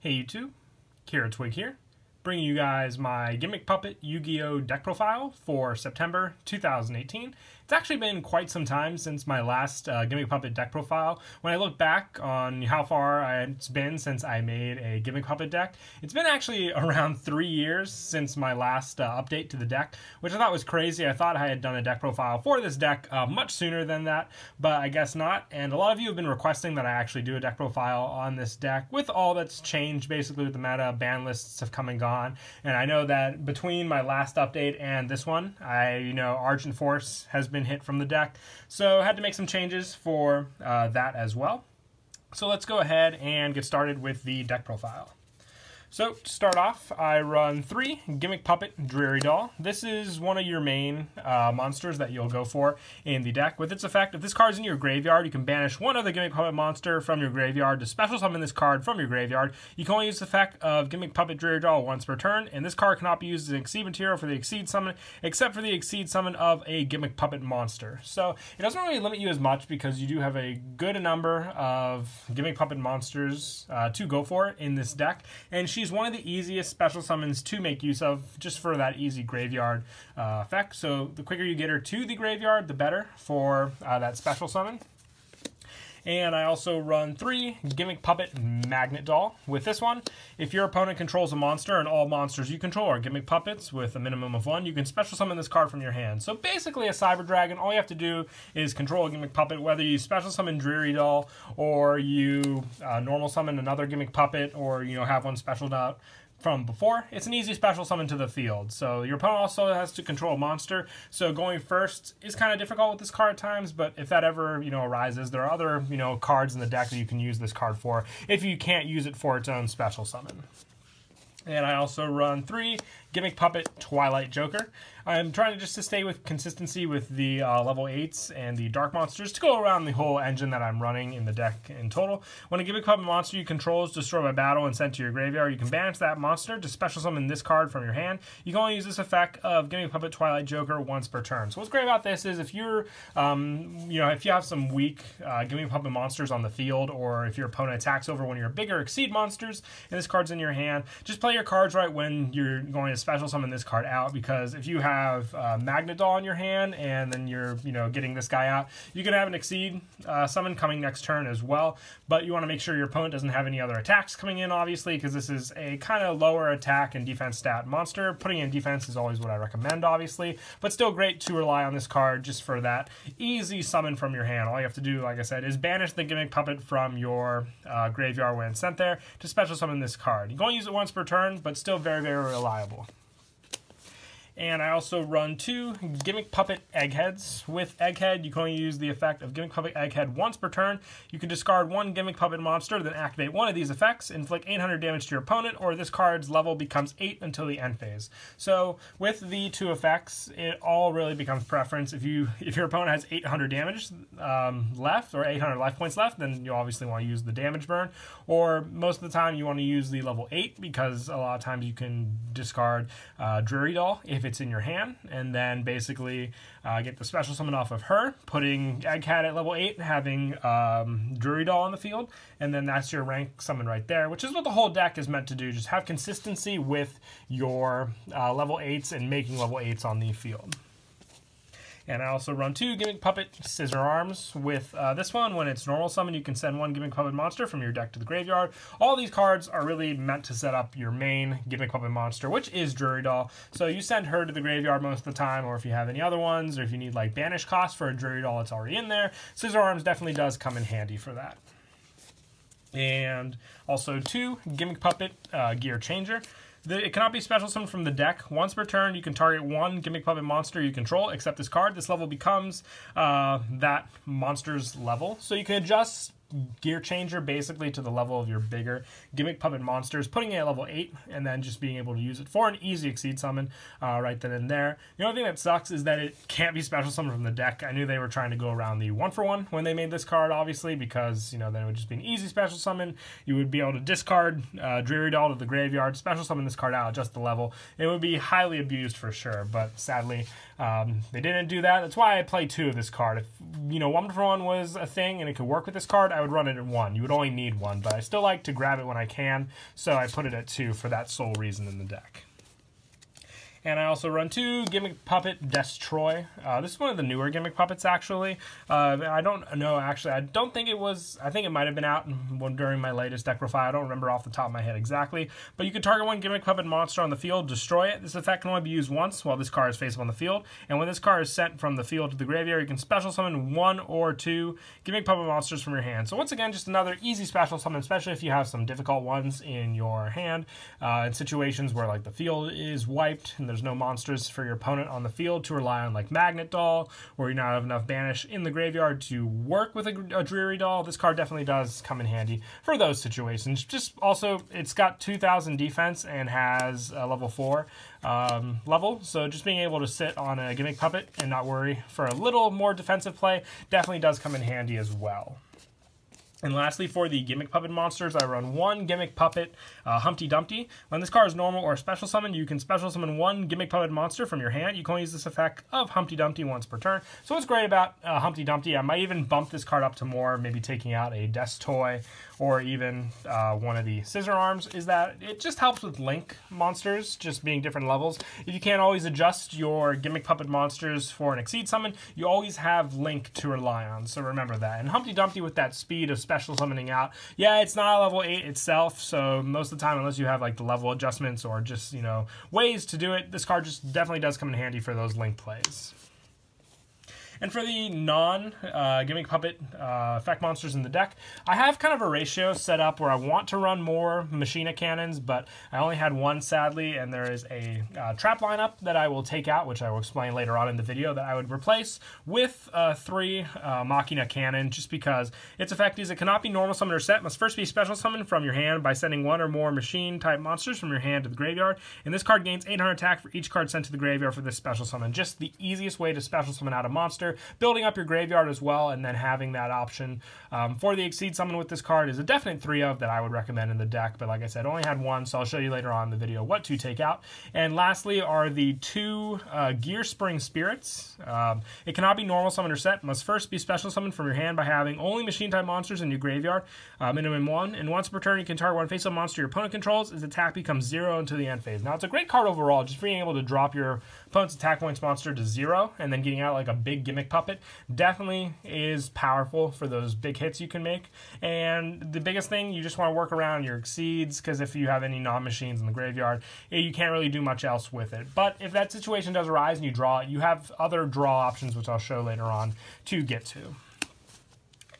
Hey YouTube, Kira Twig here, bringing you guys my Gimmick Puppet Yu-Gi-Oh deck profile for September 2018. It's actually been quite some time since my last Gimmick Puppet deck profile. When I look back on how far it's been since I made a Gimmick Puppet deck, it's been actually around 3 years since my last update to the deck, which I thought was crazy. I thought I had done a deck profile for this deck much sooner than that, but I guess not. And a lot of you have been requesting that I actually do a deck profile on this deck with all that's changed basically with the meta. Ban lists have come and gone, and I know that between my last update and this one, Argent Force has been hit from the deck, so I had to make some changes for that as well. So let's go ahead and get started with the deck profile. So to start off, I run 3 Gimmick Puppet Dreary Doll. This is one of your main monsters that you'll go for in the deck. With its effect, if this card's in your graveyard, you can banish one other Gimmick Puppet monster from your graveyard to special summon this card from your graveyard. You can only use the effect of Gimmick Puppet Dreary Doll once per turn, and this card cannot be used as an Exceed material for the Exceed summon, except for the Exceed summon of a Gimmick Puppet monster. So it doesn't really limit you as much because you do have a good number of Gimmick Puppet monsters to go for in this deck, and she's one of the easiest special summons to make use of just for that easy graveyard effect. So the quicker you get her to the graveyard, the better for that special summon. And I also run 3 Gimmick Puppet Magnet Doll. With this one, if your opponent controls a monster and all monsters you control are Gimmick Puppets with a minimum of 1, you can special summon this card from your hand. So basically a Cyber Dragon, all you have to do is control a Gimmick Puppet, whether you special summon Dreary Doll or you normal summon another Gimmick Puppet, or have one specialed out from before. It's an easy special summon to the field. So your opponent also has to control a monster, so going first is kind of difficult with this card at times, but if that ever arises, there are other cards in the deck that you can use this card for if you can't use it for its own special summon. And I also run 3 Gimmick Puppet Twilight Joker. I'm trying to stay with consistency with the level 8s and the dark monsters to go around the whole engine that I'm running in the deck in total. When a Gimmick Puppet monster you control is destroyed by battle and sent to your graveyard, you can banish that monster to special summon this card from your hand. You can only use this effect of Gimmick Puppet Twilight Joker once per turn. So what's great about this is if you're, if you have some weak Gimmick Puppet monsters on the field, or if your opponent attacks over one of your bigger Exceed monsters and this card's in your hand, just play your cards right when you're going to special summon this card out, because if you have Magnet Doll in your hand and then you're getting this guy out, you can have an Exceed summon coming next turn as well, but you want to make sure your opponent doesn't have any other attacks coming in, obviously, because this is a kind of lower attack and defense stat monster. Putting in defense is always what I recommend, obviously, but still great to rely on this card just for that easy summon from your hand. All you have to do, like I said, is banish the Gimmick Puppet from your graveyard when it's sent there to special summon this card. You can only use it once per turn, but still very, very reliable. And I also run 2 Gimmick Puppet Eggheads. With Egghead, you can only use the effect of Gimmick Puppet Egghead once per turn. You can discard 1 Gimmick Puppet monster, then activate one of these effects, inflict 800 damage to your opponent, or this card's level becomes 8 until the end phase. So with the 2 effects, it all really becomes preference. If your opponent has 800 damage left, or 800 life points left, then you obviously want to use the damage burn. Or most of the time you want to use the level 8, because a lot of times you can discard Dreary Doll if it's in your hand, and then basically get the special summon off of her, putting Egghead at level 8, having Dreary Doll on the field, and then that's your rank summon right there, which is what the whole deck is meant to do. Just have consistency with your level 8s and making level 8s on the field. And I also run 2 Gimmick Puppet Scissor Arms. With this one, when it's normal summon, you can send 1 Gimmick Puppet monster from your deck to the graveyard. All these cards are really meant to set up your main Gimmick Puppet monster, which is Dreary Doll. So you send her to the graveyard most of the time, or if you have any other ones, or if you need like banish cost for a Dreary Doll that's already in there, Scissor Arms definitely does come in handy for that. And also 2 Gimmick Puppet Gear Changer. It cannot be special summoned from the deck. Once per turn, you can target 1 Gimmick Puppet monster you control, except this card. This level becomes that monster's level. So you can adjust Gear Changer basically to the level of your bigger Gimmick Puppet monsters, putting it at level 8, and then just being able to use it for an easy Exceed summon right then and there. The only thing that sucks is that it can't be special summoned from the deck. I knew they were trying to go around the 1-for-1 when they made this card, obviously, because then it would just be an easy special summon. You would be able to discard Dreary Doll to the graveyard, special summon this card out, adjust the level. It would be highly abused for sure, but sadly they didn't do that. That's why I play 2 of this card. If 1-for-1 was a thing and it could work with this card, I would run it at 1. You would only need 1, but I still like to grab it when I can, so I put it at 2 for that sole reason in the deck. And I also run 2 Gimmick Puppet Destroy. This is one of the newer Gimmick Puppets, actually. I don't know, actually. I don't think it was... I think it might have been out during my latest deck profile. I don't remember off the top of my head exactly. But you can target one Gimmick Puppet monster on the field, destroy it. This effect can only be used once while this card is face up on the field. And when this card is sent from the field to the graveyard, you can special summon 1 or 2 Gimmick Puppet monsters from your hand. So once again, just another easy special summon, especially if you have some difficult ones in your hand. In situations where like the field is wiped and there's no monsters for your opponent on the field to rely on, like Magnet Doll, or you not have enough banish in the graveyard to work with a Dreary Doll. This card definitely does come in handy for those situations. Just also, it's got 2000 defense and has a level 4 level, so just being able to sit on a Gimmick Puppet and not worry for a little more defensive play definitely does come in handy as well. And lastly, for the Gimmick Puppet monsters, I run 1 Gimmick Puppet Humpty Dumpty. When this card is normal or special summon, you can special summon 1 Gimmick Puppet monster from your hand. You can only use this effect of Humpty Dumpty once per turn. So what's great about Humpty Dumpty, I might even bump this card up to more, maybe taking out a Desk Toy or even one of the Scissor Arms, is that it just helps with Link monsters, just being different levels. If you can't always adjust your Gimmick Puppet monsters for an Exceed summon, you always have Link to rely on, so remember that. And Humpty Dumpty with that speed of special summoning out, yeah, it's not a level 8 itself, so most of the time, unless you have like the level adjustments or just, you know, ways to do it, this card just definitely does come in handy for those Link plays. And for the non-Gimmick Puppet effect monsters in the deck, I have kind of a ratio set up where I want to run more Machina Cannons, but I only had 1, sadly, and there is a trap lineup that I will take out, which I will explain later on in the video, that I would replace with 3 Machina Cannon, just because its effect is it cannot be normal summon or set, must first be special summoned from your hand by sending 1 or more machine-type monsters from your hand to the graveyard, and this card gains 800 attack for each card sent to the graveyard for this special summon. Just the easiest way to special summon out a monster. Building up your graveyard as well, and then having that option for the Exceed summon with this card is a definite 3 of that I would recommend in the deck, but like I said, only had 1, so I'll show you later on in the video what to take out. And lastly are the 2 Gear Spring Spirits. It cannot be normal summon or set, must first be special summoned from your hand by having only machine type monsters in your graveyard, minimum 1, and once per turn you can target 1 face-up monster your opponent controls. Its attack becomes 0 until the end phase. Now it's a great card overall, just being able to drop your opponent's attack points monster to 0 and then getting out like a big Gimmick Puppet definitely is powerful for those big hits you can make. And the biggest thing, you just want to work around your Exceeds, because if you have any non-machines in the graveyard, you can't really do much else with it. But if that situation does arise and you draw it, you have other draw options, which I'll show later on, to get to.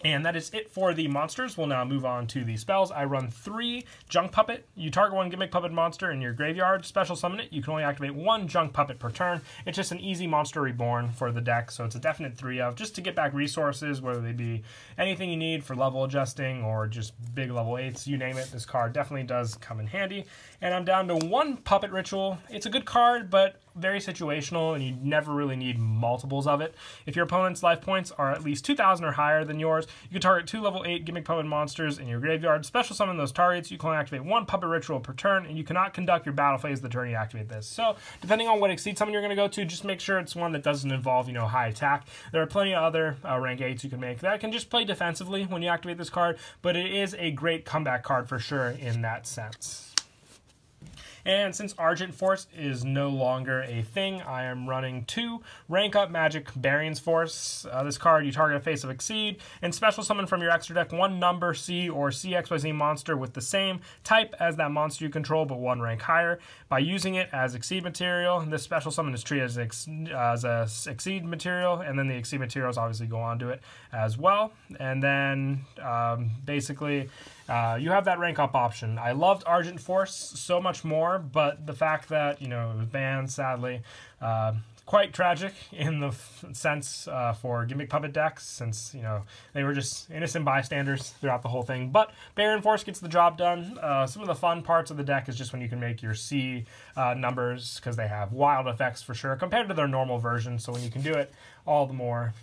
And that is it for the monsters. We'll now move on to the spells. I run 3 Junk Puppet. You target 1 Gimmick Puppet monster in your graveyard, special summon it. You can only activate 1 Junk Puppet per turn. It's just an easy monster reborn for the deck, so it's a definite 3 of, just to get back resources, whether they be anything you need for level adjusting or just big level 8s, you name it. This card definitely does come in handy. And I'm down to 1 Puppet Ritual. It's a good card, but very situational, and you never really need multiples of it. If your opponent's life points are at least 2,000 or higher than yours, you can target 2 level 8 Gimmick Puppet monsters in your graveyard, special summon those targets. You can only activate 1 Puppet Ritual per turn, and you cannot conduct your battle phase the turn you activate this. So, depending on what Exceed summon you're going to go to, just make sure it's one that doesn't involve, you know, high attack. There are plenty of other rank 8s you can make that can just play defensively when you activate this card, but it is a great comeback card for sure in that sense. And since Argent Force is no longer a thing, I am running 2 Rank Up Magic Barion's Force. This card, you target a face of Exceed, and special summon from your extra deck 1 number C or CXYZ monster with the same type as that monster you control, but 1 rank higher. By using it as Exceed material, this special summon is treated as a Exceed material, and then the Exceed materials obviously go on to it as well. And then, basically, you have that rank up option. I loved Argent Force so much more, but the fact that, you know, it was banned, sadly, quite tragic in the sense for Gimmick Puppet decks, since, you know, they were just innocent bystanders throughout the whole thing. But Baron Force gets the job done. Some of the fun parts of the deck is just when you can make your C numbers, because they have wild effects for sure, compared to their normal version. So when you can do it, all the more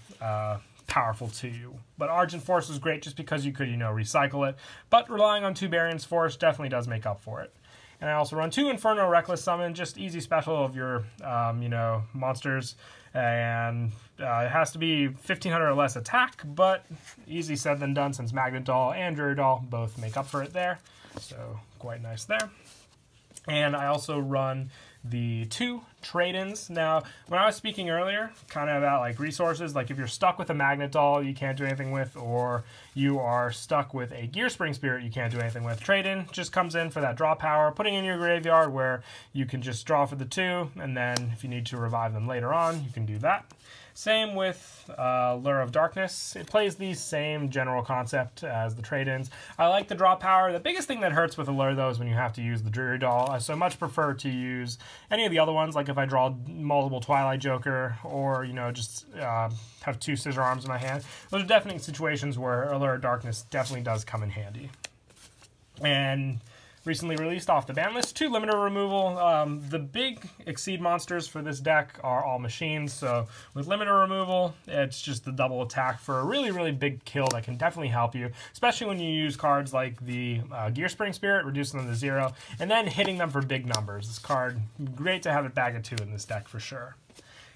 powerful to you. But Argent Force was great just because you could, you know, recycle it. But relying on 2 Barion's Force definitely does make up for it. And I also run 2 Inferno Reckless Summon, just easy special of your, monsters. And it has to be 1500 or less attack, but easy said than done since Magnet Doll and Jury Doll both make up for it there. So quite nice there. And I also run the 2 trade-ins. Now, when I was speaking earlier, kind of about like resources, like if you're stuck with a Magnet Doll you can't do anything with, or you are stuck with a Gear Spring Spirit you can't do anything with, trade-in just comes in for that draw power, putting in your graveyard where you can just draw for the 2, and then if you need to revive them later on, you can do that. Same with Lure of Darkness. It plays the same general concept as the trade-ins. I like the draw power. The biggest thing that hurts with Allure, though, is when you have to use the Jury Doll. I so much prefer to use any of the other ones, like if I draw multiple Twilight Joker, or, just have 2 Scissor Arms in my hand. Those are definitely situations where Allure of Darkness definitely does come in handy. And recently released off the ban list, 2 limiter removal. The big Exceed monsters for this deck are all machines, so with limiter removal, it's just the double attack for a really, really big kill that can definitely help you, especially when you use cards like the Gear Spring Spirit, reducing them to 0, and then hitting them for big numbers. This card, great to have it back at 2 in this deck for sure.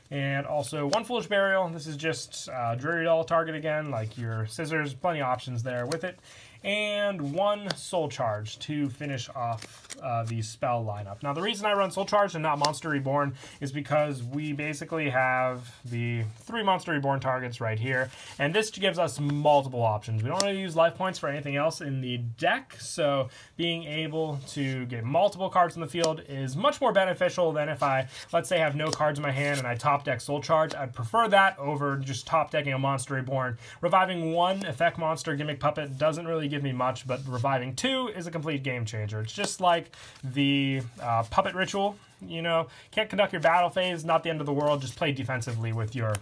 And also 1 Foolish Burial. This is just Jury Doll target again, like your scissors, plenty of options there with it. And 1 Soul Charge to finish off the spell lineup. Now, the reason I run Soul Charge and not Monster Reborn is because we basically have the 3 Monster Reborn targets right here, and this gives us multiple options. We don't really use life points for anything else in the deck, so being able to get multiple cards in the field is much more beneficial than if I, let's say, have no cards in my hand and I top deck Soul Charge. I'd prefer that over just top decking a Monster Reborn. Reviving 1 effect monster Gimmick Puppet doesn't really give me much, but reviving 2 is a complete game changer. It's just like the Puppet Ritual. Can't conduct your battle phase, not the end of the world, just play defensively with your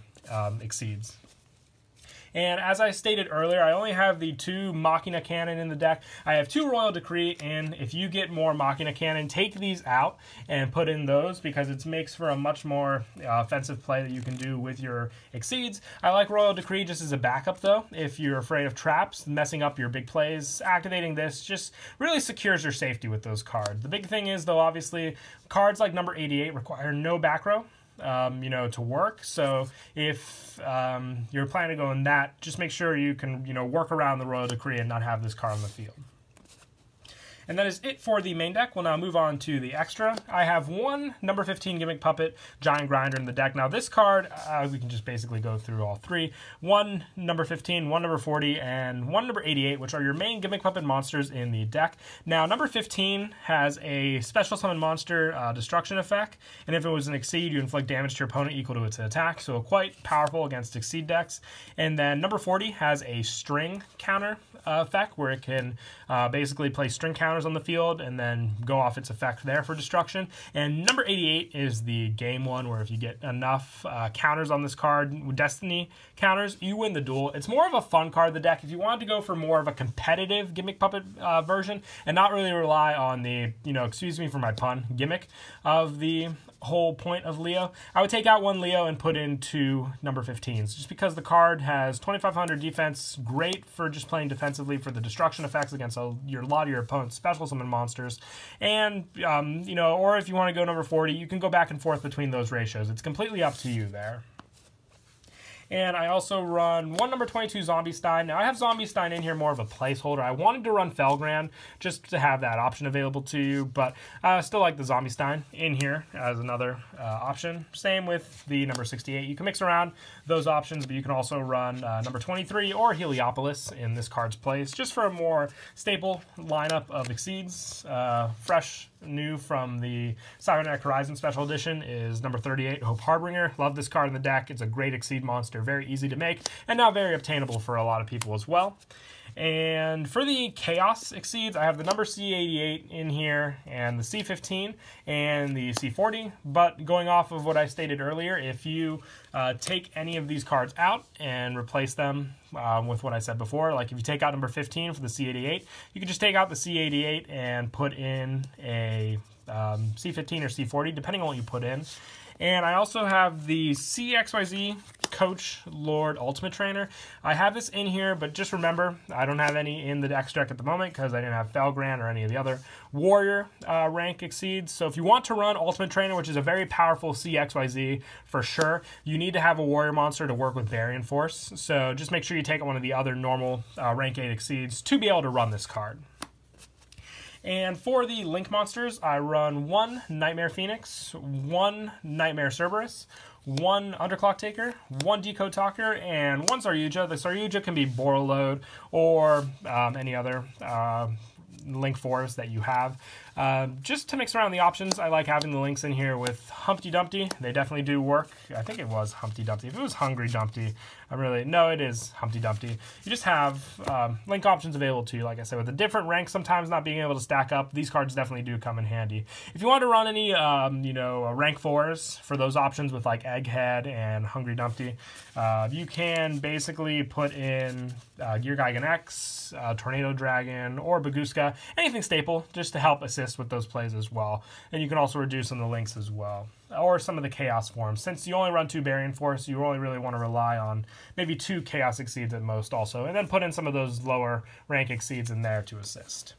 Exceeds. And as I stated earlier, I only have the 2 Machina Cannon in the deck. I have 2 Royal Decree, and if you get more Machina Cannon, take these out and put in those, because it makes for a much more offensive play that you can do with your Exceeds. I like Royal Decree just as a backup, though. If you're afraid of traps messing up your big plays, activating this just really secures your safety with those cards. The big thing is, though, obviously, cards like number 88 require no back row. To work. So if you're planning to go in that, just make sure you can, work around the Royal Decree and not have this card on the field. And that is it for the main deck. We'll now move on to the extra. I have 1 number 15 Gimmick Puppet Giant Grinder in the deck. Now this card, we can just basically go through all 3. 1 number 15, 1 number 40, and 1 number 88, which are your main Gimmick Puppet monsters in the deck. Now number 15 has a special summon monster destruction effect, and if it was an Exceed, you inflict damage to your opponent equal to its attack, so quite powerful against Exceed decks. And then number 40 has a string counter effect, where it can basically play string counters on the field and then go off its effect there for destruction. And number 88 is the game one, where if you get enough counters on this card, Destiny counters, you win the duel. It's more of a fun card of the deck. If you wanted to go for more of a competitive Gimmick Puppet version and not really rely on the, excuse me for my pun, gimmick of the whole point of Leo, I would take out 1 Leo and put in 2 number 15s, just because the card has 2500 defense, great for just playing defensively for the destruction effects against a lot of your opponent's special summon monsters. And or if you want to go number 40, you can go back and forth between those ratios. It's completely up to you there. And I also run 1 number 22 Zombie Stein. Now I have Zombie Stein in here more of a placeholder. I wanted to run Felgrand just to have that option available to you, but I still like the Zombie Stein in here as another option. Same with the number 68. You can mix around those options, but you can also run number 23 or Heliopolis in this card's place, just for a more staple lineup of Exceeds. Fresh new from the Cybernetic Horizon Special Edition is number 38, Hope Harbinger. Love this card in the deck. It's a great Exceed monster, very easy to make, and now very obtainable for a lot of people as well. And for the Chaos Exceeds, I have the number C88 in here, and the C15, and the C40, but going off of what I stated earlier, if you take any of these cards out and replace them with what I said before, like if you take out number 15 for the C88, you can just take out the C88 and put in a C15 or C40, depending on what you put in. And I also have the CXYZ Coach Lord Ultimate Trainer. I have this in here, but just remember, I don't have any in the extra deck at the moment because I didn't have Felgrand or any of the other Warrior rank exceeds. So if you want to run Ultimate Trainer, which is a very powerful CXYZ for sure, you need to have a Warrior monster to work with Baryon Force. So just make sure you take one of the other normal rank 8 exceeds to be able to run this card. And for the Link monsters, I run 1 Nightmare Phoenix, 1 Nightmare Cerberus, 1 Underclock Taker, 1 Decode Talker, and 1 Saryuja. The Saryuja can be Borreload or any other Link forest that you have. Just to mix around the options, I like having the links in here with Humpty Dumpty. They definitely do work. I think it was Humpty Dumpty. If it was Hungry Dumpty, no, it is Humpty Dumpty. You just have link options available to you, like I said, with a different rank, sometimes not being able to stack up. These cards definitely do come in handy. If you want to run any, rank 4s for those options with like Egghead and Hungry Dumpty, you can basically put in Gear Gigan X, Tornado Dragon, or Baguska, anything staple, just to help assist with those plays as well. And you can also reduce some of the links as well, or some of the Chaos forms. Since you only run 2 Baryon Force, you only really want to rely on maybe 2 Chaos Exceeds at most also, and then put in some of those lower rank Exceeds in there to assist.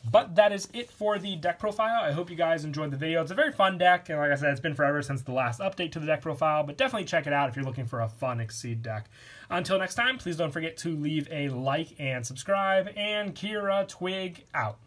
But that is it for the deck profile. I hope you guys enjoyed the video. It's a very fun deck, and like I said, it's been forever since the last update to the deck profile, but definitely check it out if you're looking for a fun Exceed deck. Until next time, please don't forget to leave a like and subscribe, and Kira Twig out.